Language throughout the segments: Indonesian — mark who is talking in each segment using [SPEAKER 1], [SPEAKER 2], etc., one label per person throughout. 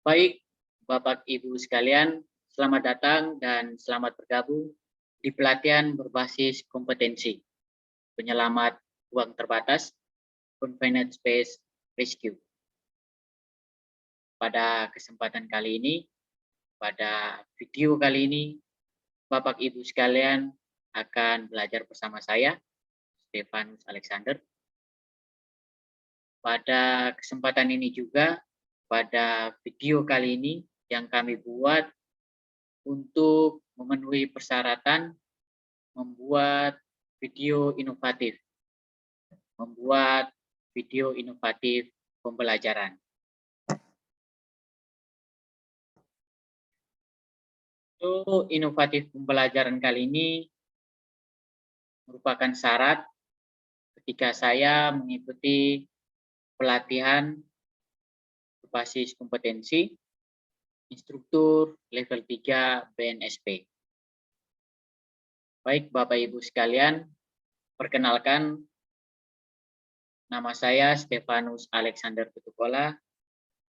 [SPEAKER 1] Baik, Bapak Ibu sekalian, selamat datang dan selamat bergabung di pelatihan berbasis kompetensi penyelamat ruang terbatas Confined Space Rescue. Pada kesempatan kali ini, pada video kali ini, Bapak Ibu sekalian akan belajar bersama saya, Stefanus Alexander. Pada kesempatan ini juga, pada video kali ini yang kami buat untuk memenuhi persyaratan membuat video inovatif pembelajaran. Untuk inovatif pembelajaran kali ini merupakan syarat ketika saya mengikuti pelatihan berbasis kompetensi instruktur level 3 BNSP. Baik Bapak Ibu sekalian, perkenalkan nama saya Stefanus Alexander Putukola.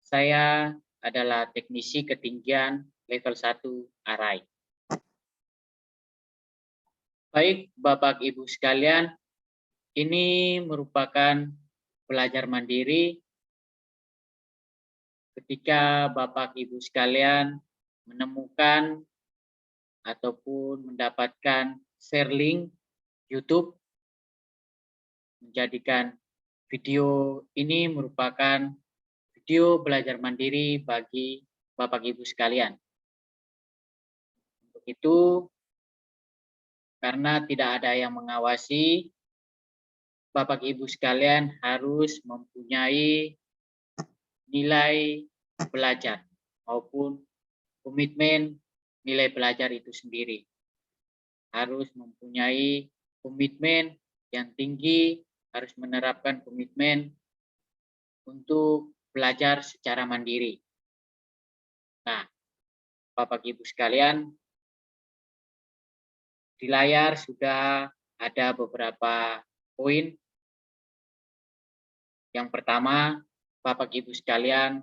[SPEAKER 1] Saya adalah teknisi ketinggian level 1 ARAI. Baik Bapak Ibu sekalian, ini merupakan belajar mandiri ketika Bapak Ibu sekalian menemukan ataupun mendapatkan share link YouTube, menjadikan video ini merupakan video belajar mandiri bagi Bapak Ibu sekalian. Untuk itu, karena tidak ada yang mengawasi, Bapak Ibu sekalian harus mempunyai nilai belajar maupun komitmen nilai belajar itu sendiri. Harus mempunyai komitmen yang tinggi, harus menerapkan komitmen untuk belajar secara mandiri. Nah, Bapak Ibu sekalian, di layar sudah ada beberapa poin. Yang pertama, Bapak Ibu sekalian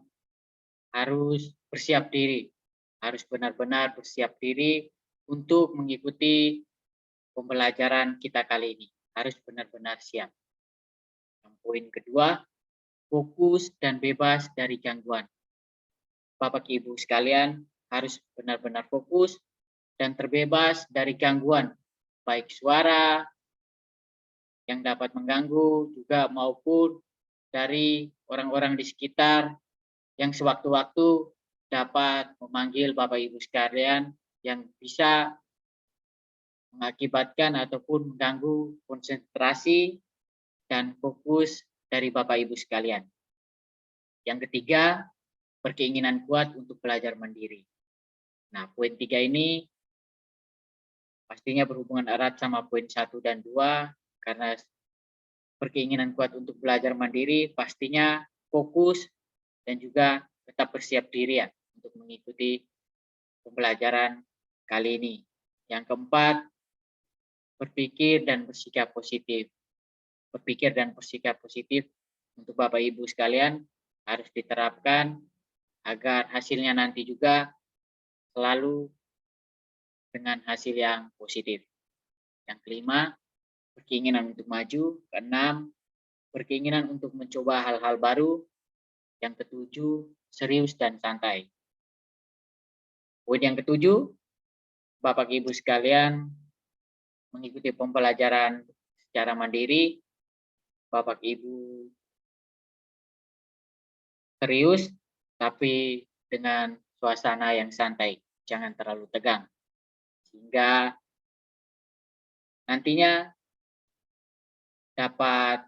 [SPEAKER 1] harus bersiap diri, harus benar-benar bersiap diri untuk mengikuti pembelajaran kita kali ini, harus benar-benar siap. Yang poin kedua, fokus dan bebas dari gangguan. Bapak Ibu sekalian harus benar-benar fokus dan terbebas dari gangguan, baik suara yang dapat mengganggu juga maupun dari orang-orang di sekitar yang sewaktu-waktu dapat memanggil Bapak Ibu sekalian yang bisa mengakibatkan ataupun mengganggu konsentrasi dan fokus dari Bapak Ibu sekalian. Yang ketiga, berkeinginan kuat untuk belajar mandiri. Nah, poin 3 ini pastinya berhubungan erat sama poin 1 dan 2, karena berkeinginan kuat untuk belajar mandiri pastinya fokus dan juga tetap bersiap diri ya untuk mengikuti pembelajaran kali ini. Yang keempat, berpikir dan bersikap positif. Berpikir dan bersikap positif untuk Bapak Ibu sekalian harus diterapkan agar hasilnya nanti juga selalu dengan hasil yang positif. Yang kelima, berkeinginan untuk maju. Keenam, berkeinginan untuk mencoba hal-hal baru. Yang ketujuh, serius dan santai. Poin yang ketujuh, Bapak Ibu sekalian mengikuti pembelajaran secara mandiri. Bapak Ibu serius, tapi dengan suasana yang santai, jangan terlalu tegang. Sehingga nantinya dapat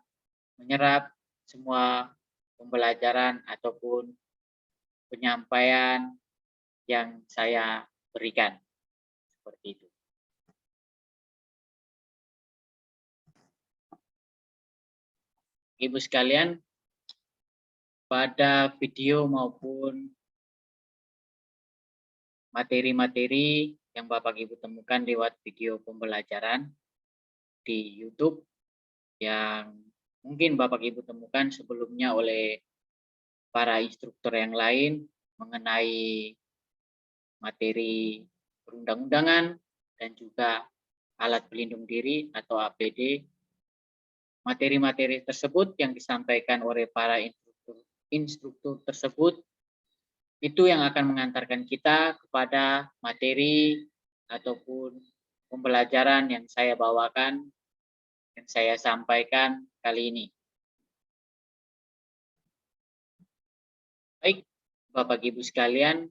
[SPEAKER 1] menyerap semua pembelajaran ataupun penyampaian yang saya berikan. Seperti itu. Ibu sekalian, pada video maupun materi-materi yang Bapak Ibu temukan lewat video pembelajaran di YouTube yang mungkin Bapak Ibu temukan sebelumnya oleh para instruktur yang lain, mengenai materi perundang-undangan dan juga alat pelindung diri atau APD. Materi-materi tersebut yang disampaikan oleh para instruktur tersebut itu yang akan mengantarkan kita kepada materi ataupun pembelajaran yang saya bawakan dan saya sampaikan kali ini. Baik, Bapak Ibu sekalian,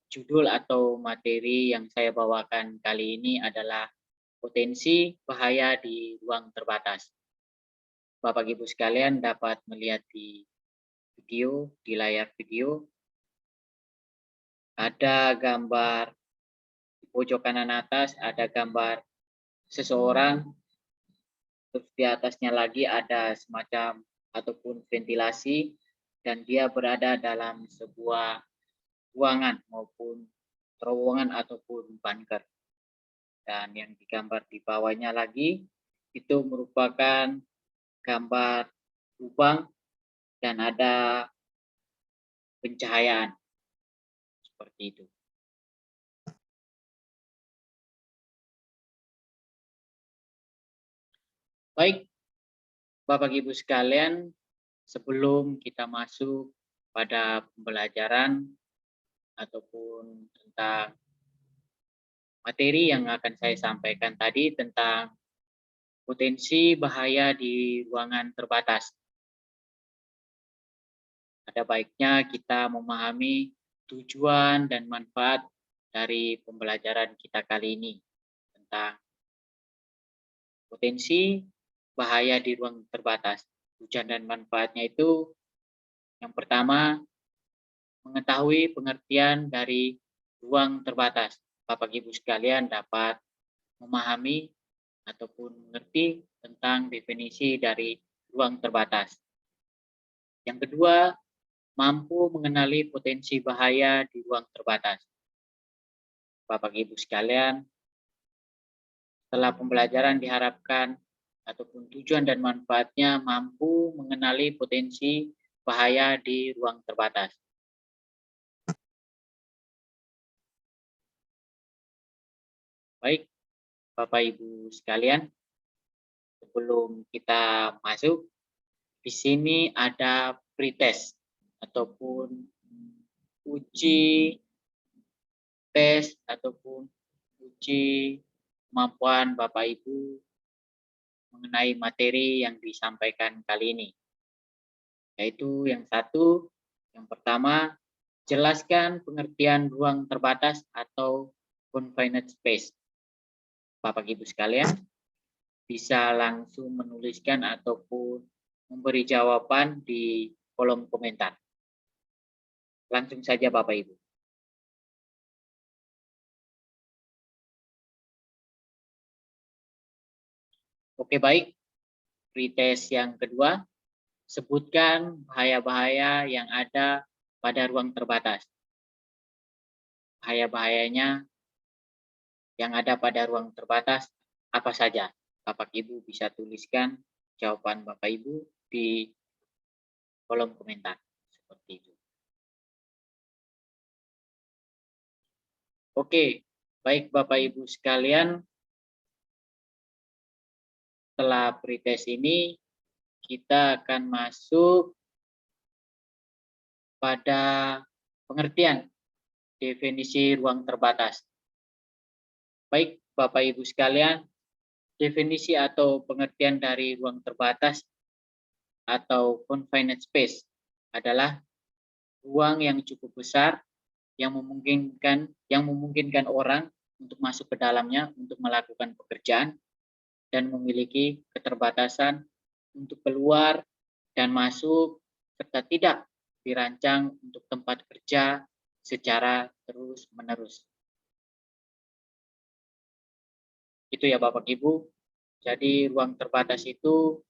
[SPEAKER 1] judul atau materi yang saya bawakan kali ini adalah potensi bahaya di ruang terbatas. Bapak Ibu sekalian dapat melihat di layar video, ada gambar di pojok kanan atas, ada gambar seseorang, terus di atasnya lagi ada semacam ataupun ventilasi, dan dia berada dalam sebuah ruangan maupun terowongan ataupun bunker. Dan yang digambar di bawahnya lagi itu merupakan gambar lubang dan ada pencahayaan seperti itu. Baik, Bapak Ibu sekalian, sebelum kita masuk pada pembelajaran ataupun tentang materi yang akan saya sampaikan tadi tentang potensi bahaya di ruangan terbatas. Ada baiknya kita memahami tujuan dan manfaat dari pembelajaran kita kali ini tentang potensi bahaya di ruang terbatas. Tujuan dan manfaatnya itu yang pertama, mengetahui pengertian dari ruang terbatas. Bapak Ibu sekalian dapat memahami ataupun mengerti tentang definisi dari ruang terbatas. Yang kedua, mampu mengenali potensi bahaya di ruang terbatas. Bapak Ibu sekalian, setelah pembelajaran diharapkan ataupun tujuan dan manfaatnya mampu mengenali potensi bahaya di ruang terbatas. Baik, Bapak Ibu sekalian, sebelum kita masuk, di sini ada pretest ataupun uji tes ataupun uji kemampuan Bapak Ibu mengenai materi yang disampaikan kali ini. Yaitu yang pertama, jelaskan pengertian ruang terbatas atau confined space. Bapak Ibu sekalian bisa langsung menuliskan ataupun memberi jawaban di kolom komentar. Langsung saja Bapak Ibu. Oke, baik. Pretest yang kedua, sebutkan bahaya-bahaya yang ada pada ruang terbatas. Bahaya-bahayanya yang ada pada ruang terbatas apa saja? Bapak Ibu bisa tuliskan jawaban Bapak Ibu di kolom komentar. Seperti itu. Oke, baik Bapak Ibu sekalian. Setelah pretest ini, kita akan masuk pada pengertian definisi ruang terbatas. Baik Bapak Ibu sekalian, definisi atau pengertian dari ruang terbatas atau confined space adalah ruang yang cukup besar yang memungkinkan orang untuk masuk ke dalamnya untuk melakukan pekerjaan dan memiliki keterbatasan untuk keluar dan masuk serta tidak dirancang untuk tempat kerja secara terus-menerus. Itu ya Bapak Ibu. Jadi ruang terbatas itu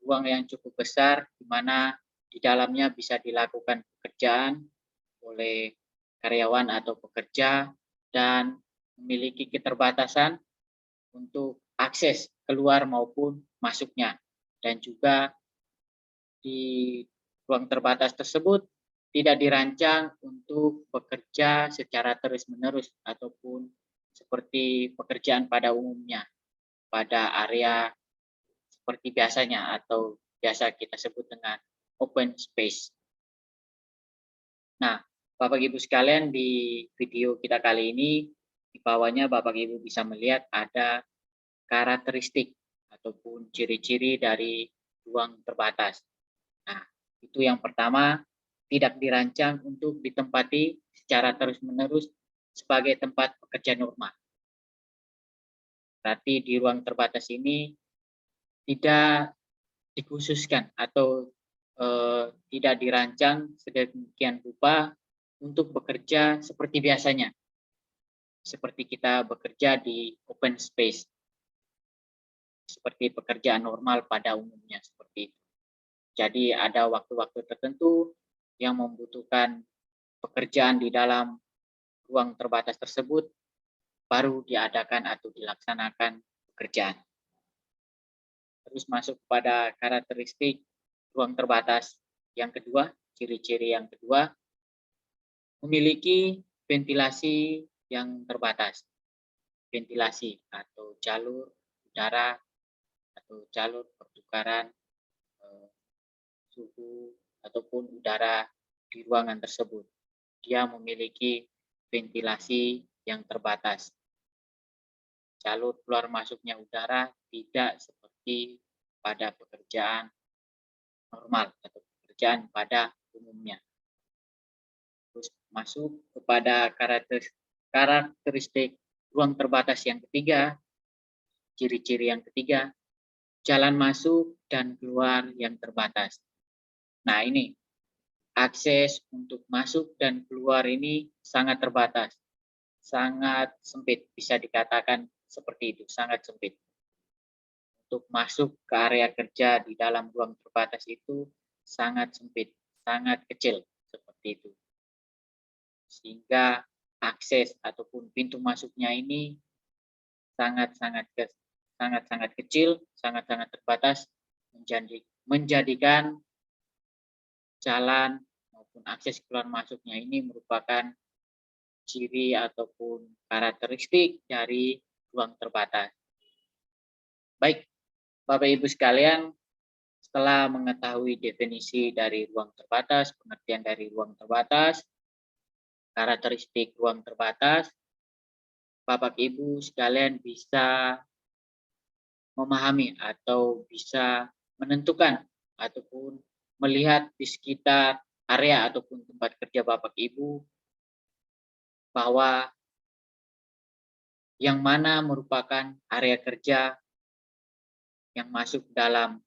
[SPEAKER 1] ruang yang cukup besar di mana di dalamnya bisa dilakukan pekerjaan oleh karyawan atau pekerja dan memiliki keterbatasan untuk akses keluar maupun masuknya. Dan juga di ruang terbatas tersebut tidak dirancang untuk bekerja secara terus-menerus ataupun seperti pekerjaan pada umumnya, pada area seperti biasanya atau biasa kita sebut dengan open space. Nah, Bapak Ibu sekalian, di video kita kali ini, di bawahnya Bapak Ibu bisa melihat ada karakteristik ataupun ciri-ciri dari ruang terbatas. Nah, itu yang pertama, tidak dirancang untuk ditempati secara terus-menerus sebagai tempat pekerja normal. Berarti di ruang terbatas ini tidak dikhususkan atau tidak dirancang sedemikian rupa untuk bekerja seperti biasanya, seperti kita bekerja di open space, seperti pekerjaan normal pada umumnya seperti itu. Jadi ada waktu-waktu tertentu yang membutuhkan pekerjaan di dalam ruang terbatas tersebut, baru diadakan atau dilaksanakan pekerjaan. Terus masuk pada karakteristik ruang terbatas yang kedua, ciri-ciri yang kedua, memiliki ventilasi yang terbatas. Ventilasi atau jalur udara atau jalur pertukaran suhu ataupun udara di ruangan tersebut. Dia memiliki ventilasi yang terbatas. Jalur keluar masuknya udara tidak seperti pada pekerjaan normal atau pekerjaan pada umumnya. Terus masuk kepada karakteristik ruang terbatas yang ketiga, ciri-ciri yang ketiga, jalan masuk dan keluar yang terbatas. Nah, ini akses untuk masuk dan keluar ini sangat terbatas, sangat sempit, bisa dikatakan seperti itu, sangat sempit. Untuk masuk ke area kerja di dalam ruang terbatas itu sangat sempit, sangat kecil, seperti itu. Sehingga akses ataupun pintu masuknya ini sangat-sangat kecil, sangat-sangat terbatas, menjadikan jalan maupun akses keluar masuknya ini merupakan ciri ataupun karakteristik dari ruang terbatas. Baik, Bapak Ibu sekalian, setelah mengetahui definisi dari ruang terbatas, pengertian dari ruang terbatas, karakteristik ruang terbatas, Bapak Ibu sekalian bisa memahami atau bisa menentukan ataupun melihat di sekitar area ataupun tempat kerja Bapak Ibu bahwa yang mana merupakan area kerja yang masuk dalam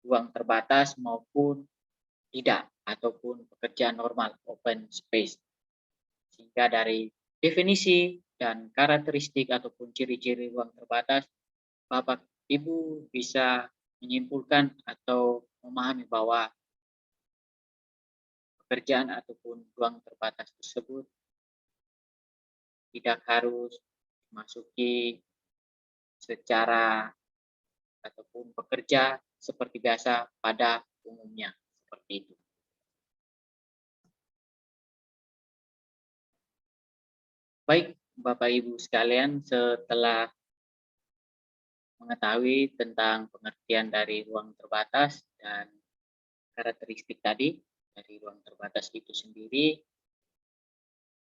[SPEAKER 1] ruang terbatas maupun tidak, ataupun pekerjaan normal open space. Sehingga dari definisi dan karakteristik ataupun ciri-ciri ruang terbatas, Bapak Ibu bisa menyimpulkan atau memahami bahwa pekerjaan ataupun ruang terbatas tersebut tidak harus memasuki secara ataupun bekerja seperti biasa pada umumnya, seperti itu. Baik, Bapak Ibu sekalian, setelah mengetahui tentang pengertian dari ruang terbatas dan karakteristik tadi dari ruang terbatas itu sendiri,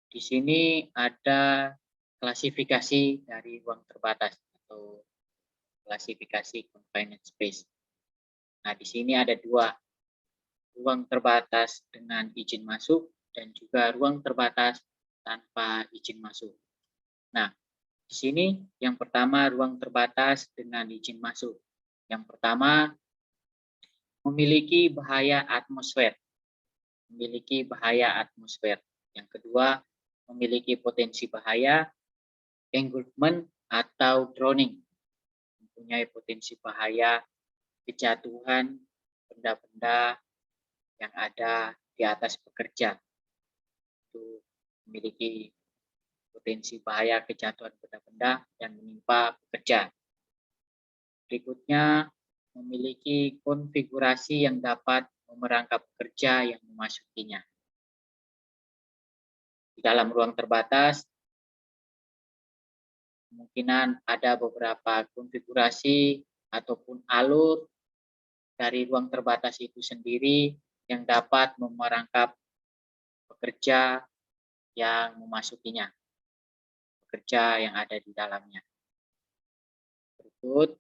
[SPEAKER 1] di sini ada klasifikasi dari ruang terbatas atau klasifikasi confined space. Nah, di sini ada dua, ruang terbatas dengan izin masuk dan juga ruang terbatas tanpa izin masuk. Nah, di sini yang pertama ruang terbatas dengan izin masuk. Yang pertama memiliki bahaya atmosfer. Memiliki bahaya atmosfer. Yang kedua memiliki potensi bahaya engulfment atau drowning. Mempunyai potensi bahaya kejatuhan benda-benda yang ada di atas pekerja. Itu memiliki potensi bahaya kejatuhan benda-benda yang menimpa pekerja. Berikutnya, memiliki konfigurasi yang dapat memerangkap pekerja yang memasukinya. Di dalam ruang terbatas, kemungkinan ada beberapa konfigurasi ataupun alur dari ruang terbatas itu sendiri yang dapat memerangkap pekerja yang memasukinya, pekerja yang ada di dalamnya. Berikut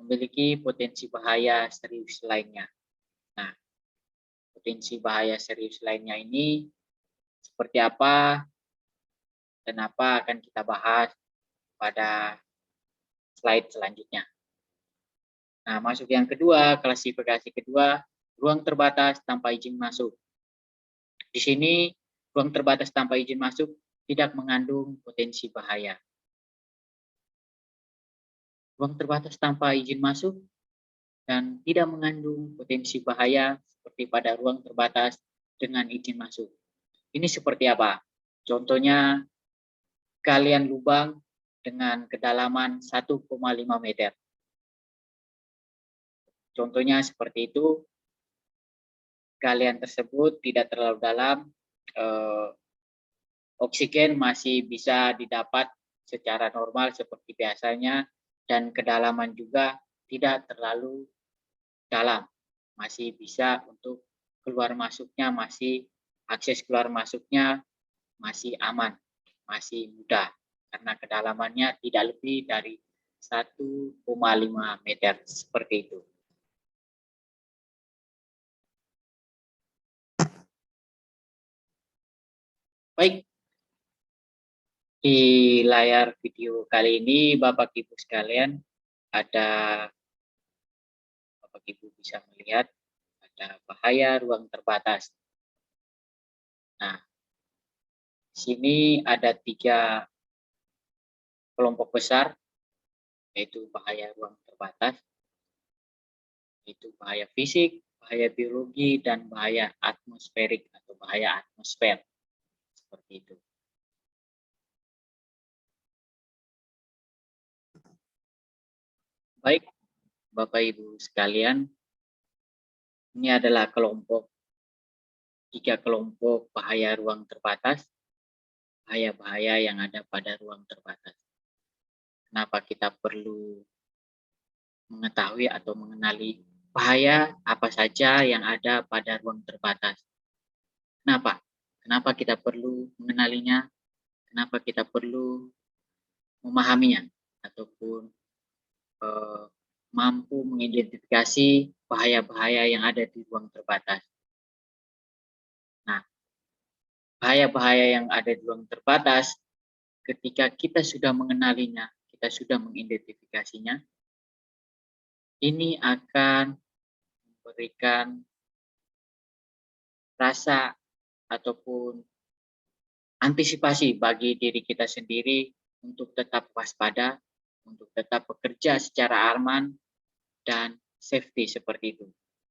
[SPEAKER 1] memiliki potensi bahaya serius lainnya. Nah, potensi bahaya serius lainnya ini seperti apa dan apa akan kita bahas pada slide selanjutnya. Nah, masuk yang kedua, klasifikasi kedua, ruang terbatas tanpa izin masuk. Di sini, ruang terbatas tanpa izin masuk tidak mengandung potensi bahaya. Ruang terbatas tanpa izin masuk dan tidak mengandung potensi bahaya seperti pada ruang terbatas dengan izin masuk. Ini seperti apa? Contohnya, galian lubang dengan kedalaman 1,5 meter. Contohnya seperti itu, galian tersebut tidak terlalu dalam, oksigen masih bisa didapat secara normal seperti biasanya, dan kedalaman juga tidak terlalu dalam, masih bisa untuk keluar masuknya, akses keluar masuknya masih aman, masih mudah, karena kedalamannya tidak lebih dari 1,5 meter, seperti itu. Baik, di layar video kali ini Bapak Ibu sekalian, Bapak Ibu bisa melihat ada bahaya ruang terbatas. Nah, sini ada 3 kelompok besar, yaitu bahaya ruang terbatas, yaitu bahaya fisik, bahaya biologi, dan bahaya atmosferik atau bahaya atmosfer. Seperti itu. Baik, Bapak Ibu sekalian, ini adalah 3 kelompok bahaya ruang terbatas, bahaya-bahaya yang ada pada ruang terbatas. Kenapa kita perlu mengetahui atau mengenali bahaya apa saja yang ada pada ruang terbatas? Kenapa? Kenapa kita perlu mengenalinya? Kenapa kita perlu memahaminya ataupun mampu mengidentifikasi bahaya-bahaya yang ada di ruang terbatas? Nah, bahaya-bahaya yang ada di ruang terbatas, ketika kita sudah mengenalinya, kita sudah mengidentifikasinya, ini akan memberikan rasa ataupun antisipasi bagi diri kita sendiri untuk tetap waspada, untuk tetap bekerja secara aman dan safety seperti itu.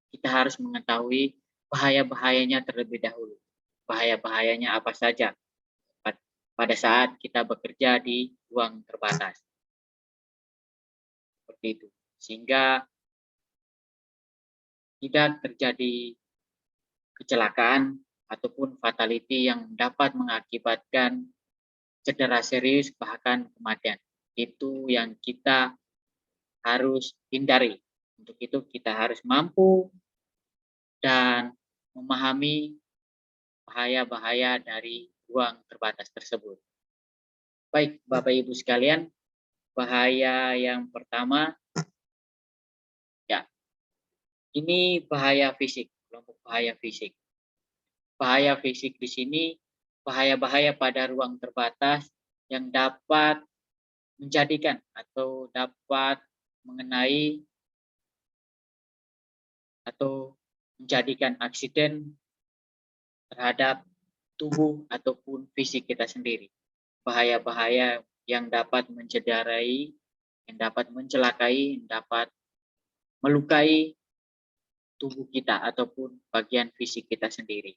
[SPEAKER 1] Kita harus mengetahui bahaya-bahayanya terlebih dahulu. Bahaya-bahayanya apa saja pada saat kita bekerja di ruang terbatas. Seperti itu. Sehingga tidak terjadi kecelakaan ataupun fatality yang dapat mengakibatkan cedera serius bahkan kematian. Itu yang kita harus hindari. Untuk itu kita harus mampu dan memahami bahaya-bahaya dari ruang terbatas tersebut. Baik, Bapak Ibu sekalian, bahaya yang pertama, ya, ini bahaya fisik, kelompok bahaya fisik. Bahaya fisik di sini, bahaya-bahaya pada ruang terbatas yang dapat menjadikan atau dapat mengenai atau menjadikan aksiden terhadap tubuh ataupun fisik kita sendiri. Bahaya-bahaya yang dapat mencederai, yang dapat mencelakai, yang dapat melukai tubuh kita ataupun bagian fisik kita sendiri.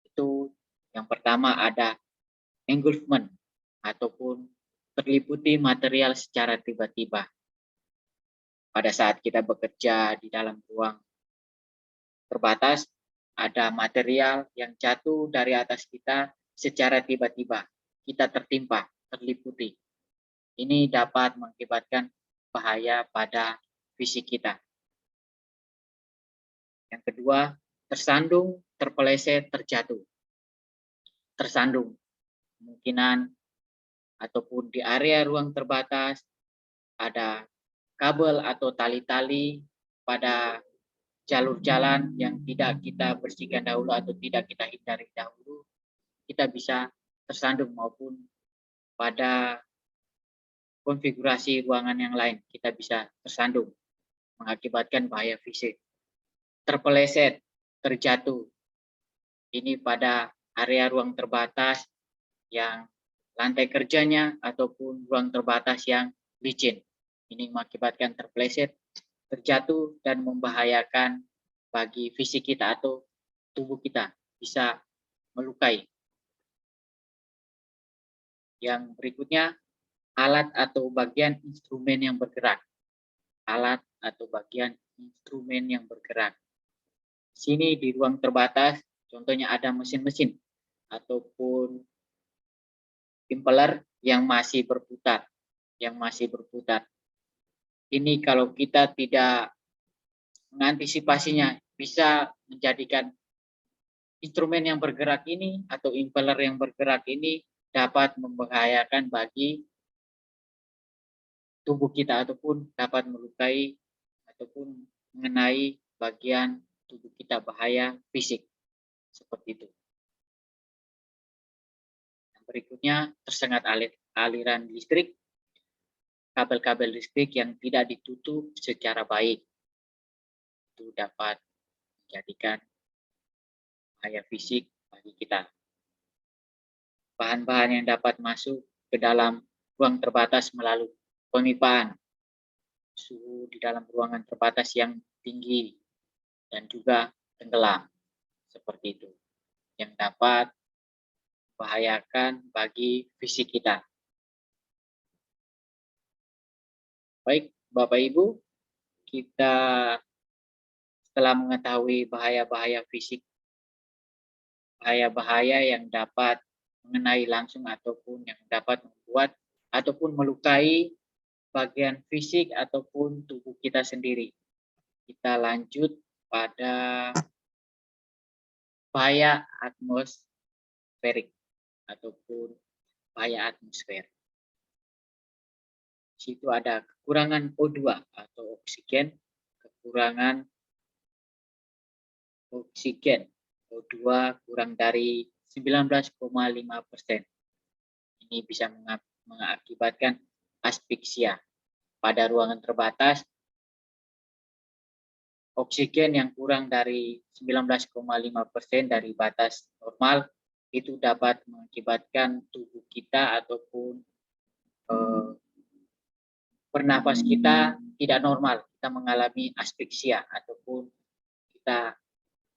[SPEAKER 1] Itu yang pertama ada engulfment ataupun terliputi material secara tiba-tiba. Pada saat kita bekerja di dalam ruang terbatas, ada material yang jatuh dari atas kita secara tiba-tiba. Kita tertimpa, terliputi. Ini dapat mengakibatkan bahaya pada fisik kita. Yang kedua, tersandung, terpeleset, terjatuh. Tersandung, kemungkinan ataupun di area ruang terbatas ada kabel atau tali-tali pada jalur jalan yang tidak kita bersihkan dahulu atau tidak kita hindari dahulu, kita bisa tersandung, maupun pada konfigurasi ruangan yang lain kita bisa tersandung, mengakibatkan bahaya fisik. Terpeleset, terjatuh, ini pada area ruang terbatas yang lantai kerjanya ataupun ruang terbatas yang licin. Ini mengakibatkan terpeleset, terjatuh, dan membahayakan bagi fisik kita atau tubuh kita, bisa melukai. Yang berikutnya, alat atau bagian instrumen yang bergerak. Alat atau bagian instrumen yang bergerak. Sini di ruang terbatas, contohnya ada mesin-mesin ataupun impeller yang masih berputar, Ini kalau kita tidak mengantisipasinya, bisa menjadikan instrumen yang bergerak ini atau impeller yang bergerak ini dapat membahayakan bagi tubuh kita ataupun dapat melukai ataupun mengenai bagian tubuh kita, bahaya fisik seperti itu. Yang berikutnya, tersengat aliran listrik, kabel-kabel listrik yang tidak ditutup secara baik, itu dapat menjadikan bahaya fisik bagi kita. Bahan-bahan yang dapat masuk ke dalam ruang terbatas melalui pemipaan, suhu di dalam ruangan terbatas yang tinggi, dan juga tenggelam, seperti itu, yang dapat membahayakan bagi fisik kita. Baik, Bapak Ibu, kita setelah mengetahui bahaya-bahaya fisik, bahaya-bahaya yang dapat mengenai langsung ataupun yang dapat membuat ataupun melukai bagian fisik ataupun tubuh kita sendiri. Kita lanjut pada bahaya atmosferik ataupun bahaya atmosfer. Di situ ada kekurangan O2 atau oksigen, kekurangan oksigen, O2 kurang dari 19,5%. Ini bisa mengakibatkan aspeksia. Pada ruangan terbatas, oksigen yang kurang dari 19,5% dari batas normal itu dapat mengakibatkan tubuh kita ataupun bernapas kita tidak normal. Kita mengalami aspeksia ataupun kita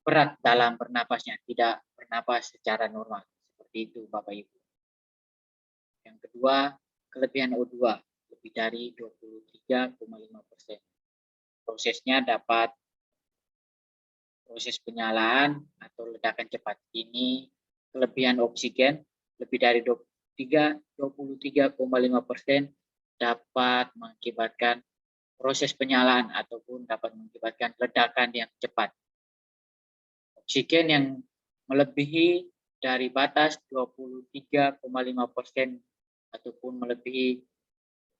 [SPEAKER 1] berat dalam bernapasnya, tidak bernapas secara normal. Seperti itu, Bapak Ibu. Yang kedua, kelebihan O2 lebih dari 23,5%. Prosesnya dapat proses penyalaan atau ledakan cepat. Ini kelebihan oksigen lebih dari 23,5% dapat mengakibatkan proses penyalaan ataupun dapat mengakibatkan ledakan yang cepat. Oksigen yang melebihi dari batas 23,5% ataupun melebihi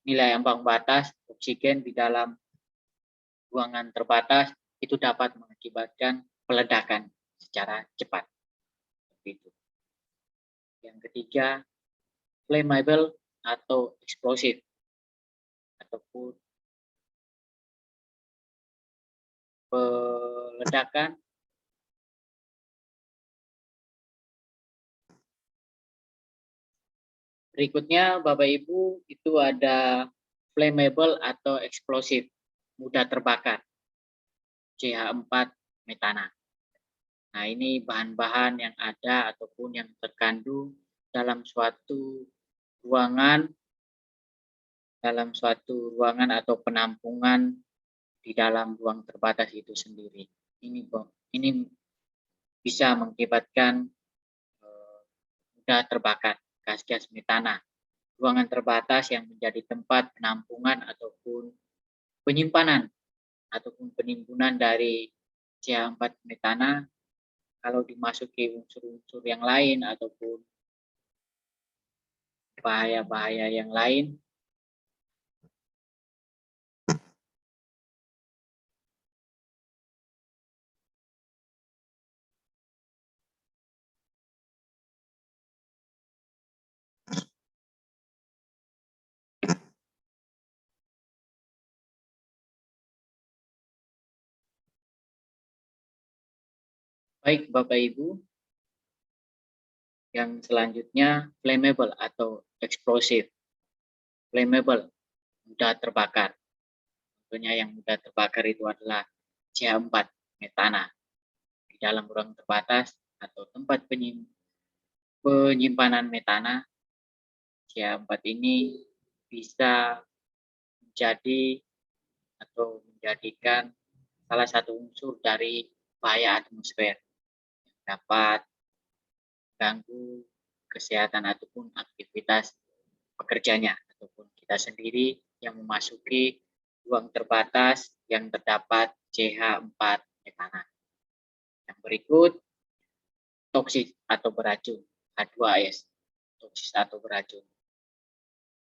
[SPEAKER 1] nilai ambang batas oksigen di dalam ruangan terbatas itu dapat mengakibatkan peledakan secara cepat. Seperti itu. Yang ketiga, flammable atau eksplosif ataupun peledakan berikutnya, Bapak Ibu, itu ada flammable atau eksplosif, mudah terbakar, CH4 metana. Nah, ini bahan-bahan yang ada ataupun yang terkandung dalam suatu ruangan atau penampungan di dalam ruang terbatas itu sendiri. Ini bisa mengakibatkan mudah terbakar gas-gas metana. Ruangan terbatas yang menjadi tempat penampungan ataupun penyimpanan ataupun penimbunan dari CH4 metana kalau dimasuki unsur-unsur yang lain ataupun bahaya-bahaya yang lain, baik Bapak Ibu. Yang selanjutnya flammable atau explosive. Flammable, mudah terbakar. Tentunya yang mudah terbakar itu adalah CH4 metana. Di dalam ruang terbatas atau tempat penyimpanan metana, CH4 ini bisa menjadi atau menjadikan salah satu unsur dari bahaya atmosfer yang dapat mengganggu kesehatan ataupun aktivitas pekerjanya ataupun kita sendiri yang memasuki ruang terbatas yang terdapat CH4 metana. Yang berikut toksis atau beracun, H2S, toksis atau beracun.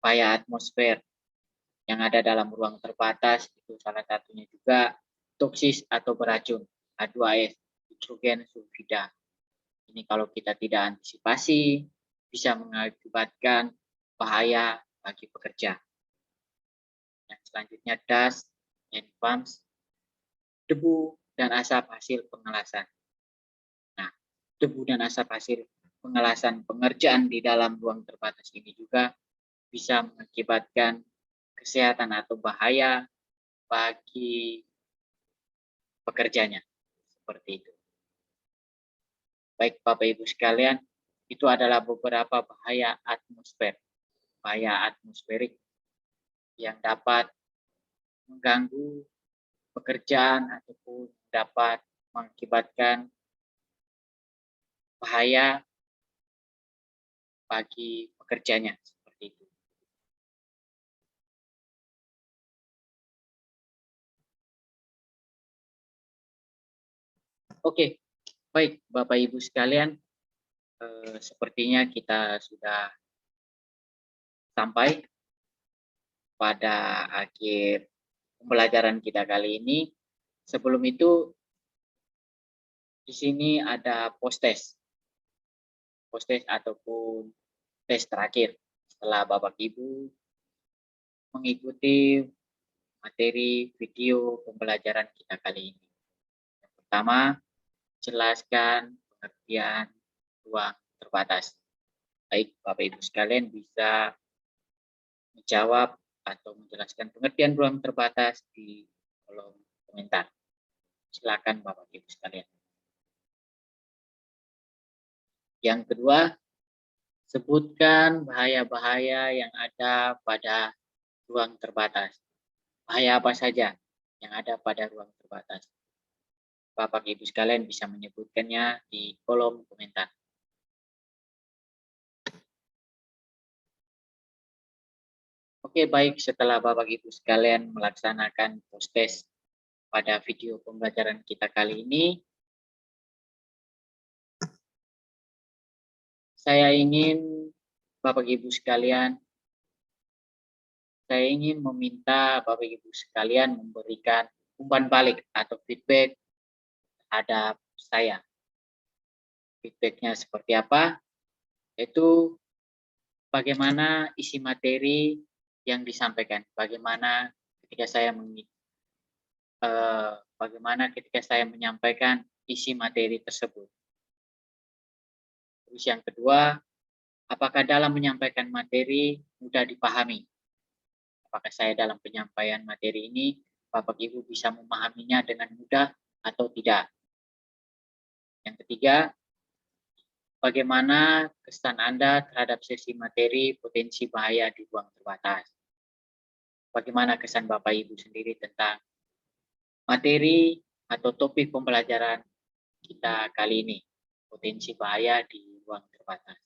[SPEAKER 1] Bahaya atmosfer yang ada dalam ruang terbatas itu salah satunya juga toksis atau beracun, H2S, nitrogen sulfida. Ini kalau kita tidak antisipasi bisa mengakibatkan bahaya bagi pekerja. Yang selanjutnya dust and fumes, debu dan asap hasil pengelasan. Nah, debu dan asap hasil pengelasan pengerjaan di dalam ruang terbatas ini juga bisa mengakibatkan kesehatan atau bahaya bagi pekerjanya. Seperti itu. Baik Bapak Ibu sekalian, itu adalah beberapa bahaya atmosfer, bahaya atmosferik yang dapat mengganggu pekerjaan ataupun dapat mengakibatkan bahaya bagi pekerjanya, seperti itu. Oke, baik Bapak Ibu sekalian, sepertinya kita sudah sampai pada akhir pembelajaran kita kali ini. Sebelum itu, di sini ada post-test ataupun tes terakhir setelah Bapak Ibu mengikuti materi video pembelajaran kita kali ini. Yang pertama, jelaskan pengertian ruang terbatas. Baik, Bapak Ibu sekalian bisa menjawab atau menjelaskan pengertian ruang terbatas di kolom komentar. Silakan Bapak Ibu sekalian. Yang kedua, sebutkan bahaya-bahaya yang ada pada ruang terbatas. Bahaya apa saja yang ada pada ruang terbatas? Bapak Ibu sekalian bisa menyebutkannya di kolom komentar. Oke, baik, setelah Bapak Ibu sekalian melaksanakan post-test pada video pembelajaran kita kali ini, saya ingin Bapak Ibu sekalian, saya ingin meminta Bapak Ibu sekalian memberikan umpan balik atau feedback terhadap saya. Feedbacknya seperti apa? Yaitu bagaimana isi materi yang disampaikan, bagaimana ketika saya menyampaikan isi materi tersebut. Terus yang kedua, apakah dalam menyampaikan materi mudah dipahami? Apakah saya dalam penyampaian materi ini, Bapak Ibu bisa memahaminya dengan mudah atau tidak? Yang ketiga, bagaimana kesan Anda terhadap sesi materi potensi bahaya di ruang terbatas? Bagaimana kesan Bapak Ibu sendiri tentang materi atau topik pembelajaran kita kali ini, potensi bahaya di ruang terbatas.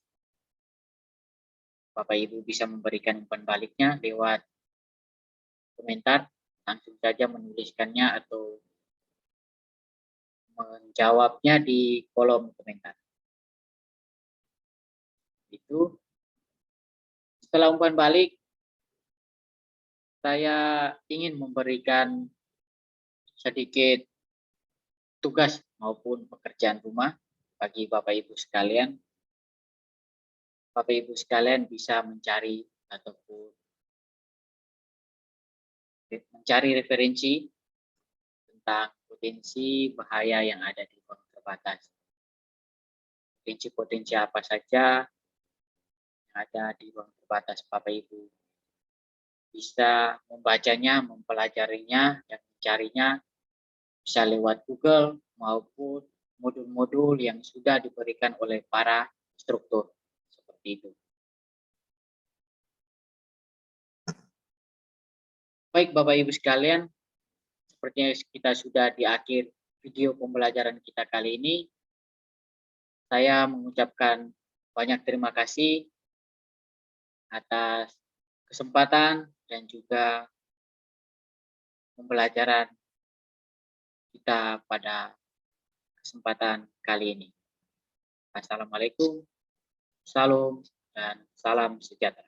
[SPEAKER 1] Bapak Ibu bisa memberikan umpan baliknya lewat komentar, langsung saja menuliskannya atau menjawabnya di kolom komentar. Itu setelah umpan balik, saya ingin memberikan sedikit tugas maupun pekerjaan rumah bagi Bapak Ibu sekalian. Bapak Ibu sekalian bisa mencari ataupun mencari referensi tentang potensi bahaya yang ada di ruang terbatas. Potensi-potensi apa saja yang ada di ruang terbatas, Bapak Ibu bisa membacanya, mempelajarinya, dan mencarinya bisa lewat Google maupun modul-modul yang sudah diberikan oleh para instruktur seperti itu. Baik Bapak Ibu sekalian, sepertinya kita sudah di akhir video pembelajaran kita kali ini. Saya mengucapkan banyak terima kasih atas kesempatan dan juga pembelajaran kita pada kesempatan kali ini. Assalamualaikum, salam, dan salam sejahtera.